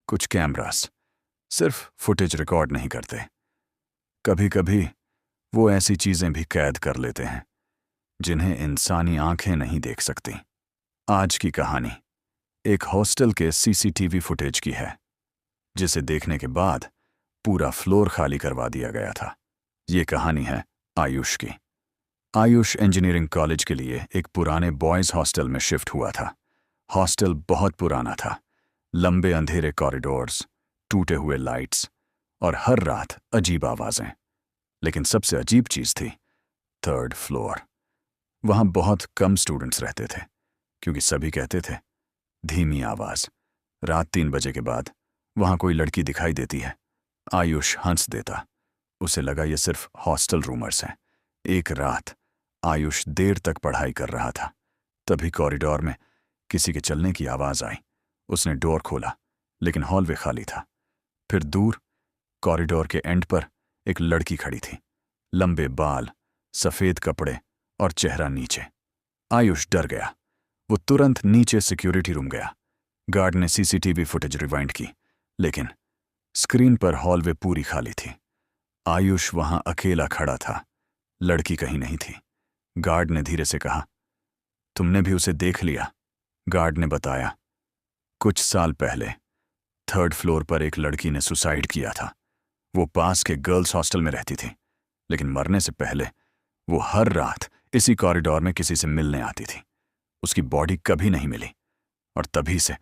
कुछ कैमरास सिर्फ footage record नहीं करते, कभी कभी वो ऐसी चीजें भी कैद कर लेते हैं जिन्हें इंसानी आंखें नहीं देख सकती। आज की कहानी एक हॉस्टल के सीसीटीवी फुटेज की है, जिसे देखने के बाद पूरा फ्लोर खाली करवा दिया गया था। ये कहानी है आयुष की। आयुष इंजीनियरिंग कॉलेज के लिए एक पुराने बॉयज़ हॉस्टल में शिफ्ट हुआ था। हॉस्टल बहुत पुराना था, लंबे अंधेरे कॉरिडोर्स, टूटे हुए लाइट्स और हर रात अजीब आवाज़ें। लेकिन सबसे अजीब चीज़ थी थर्ड फ्लोर। वहाँ बहुत कम स्टूडेंट्स रहते थे, क्योंकि सभी कहते थे धीमी आवाज़, रात 3 बजे के बाद वहाँ कोई लड़की दिखाई देती है। आयुष हंस देता, उसे लगा ये सिर्फ हॉस्टल रूमर्स हैं। एक रात आयुष देर तक पढ़ाई कर रहा था, तभी कॉरिडोर में किसी के चलने की आवाज़ आई। उसने डोर खोला, लेकिन हॉलवे खाली था। फिर दूर कॉरिडोर के एंड पर एक लड़की खड़ी थी, लंबे बाल, सफ़ेद कपड़े और चेहरा नीचे। आयुष डर गया। वो तुरंत नीचे सिक्योरिटी रूम गया। गार्ड ने सीसीटीवी फुटेज रिवाइंड की, लेकिन स्क्रीन पर हॉलवे पूरी खाली थी। आयुष वहां अकेला खड़ा था, लड़की कहीं नहीं थी। गार्ड ने धीरे से कहा, तुमने भी उसे देख लिया? गार्ड ने बताया, कुछ साल पहले थर्ड फ्लोर पर एक लड़की ने सुसाइड किया था। वो पास के गर्ल्स हॉस्टल में रहती थी, लेकिन मरने से पहले वो हर रात इसी कॉरिडोर में किसी से मिलने आती थी। उसकी बॉडी कभी नहीं मिली, और तभी से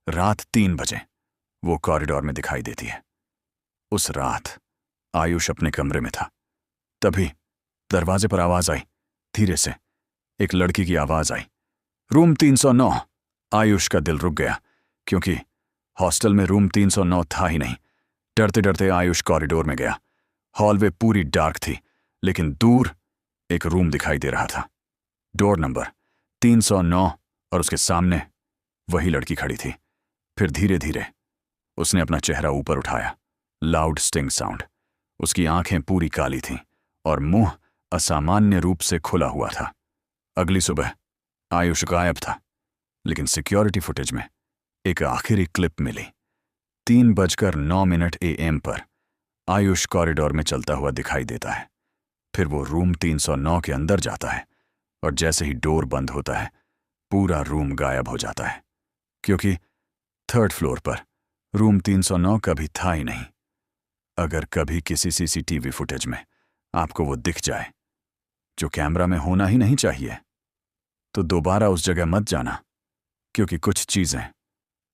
रात 3 बजे वो कॉरिडोर में दिखाई देती है। उस रात आयुष अपने कमरे में था, तभी दरवाजे पर आवाज आई। धीरे से एक लड़की की आवाज आई, रूम 309। आयुष का दिल रुक गया, क्योंकि हॉस्टल में रूम 309 था ही नहीं। डरते डरते आयुष कॉरिडोर में गया। हॉलवे पूरी डार्क थी, लेकिन दूर एक रूम दिखाई दे रहा था। डोर नंबर 309, और उसके सामने वही लड़की खड़ी थी। फिर धीरे धीरे उसने अपना चेहरा ऊपर उठाया। Loud sting sound. उसकी आंखें पूरी काली थीं और मुंह असामान्य रूप से खुला हुआ था। अगली सुबह आयुष गायब था, लेकिन सिक्योरिटी फुटेज में एक आखिरी क्लिप मिली। 3:09 AM पर आयुष कॉरिडोर में चलता हुआ दिखाई देता है। फिर वो रूम 309 के अंदर जाता है, और जैसे ही डोर बंद होता है, पूरा रूम गायब हो जाता है, क्योंकि थर्ड फ्लोर पर रूम 309 कभी था ही नहीं। अगर कभी किसी सीसीटीवी फुटेज में आपको वो दिख जाए, जो कैमरा में होना ही नहीं चाहिए, तो दोबारा उस जगह मत जाना, क्योंकि कुछ चीजें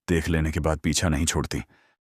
देख लेने के बाद पीछा नहीं छोड़ती।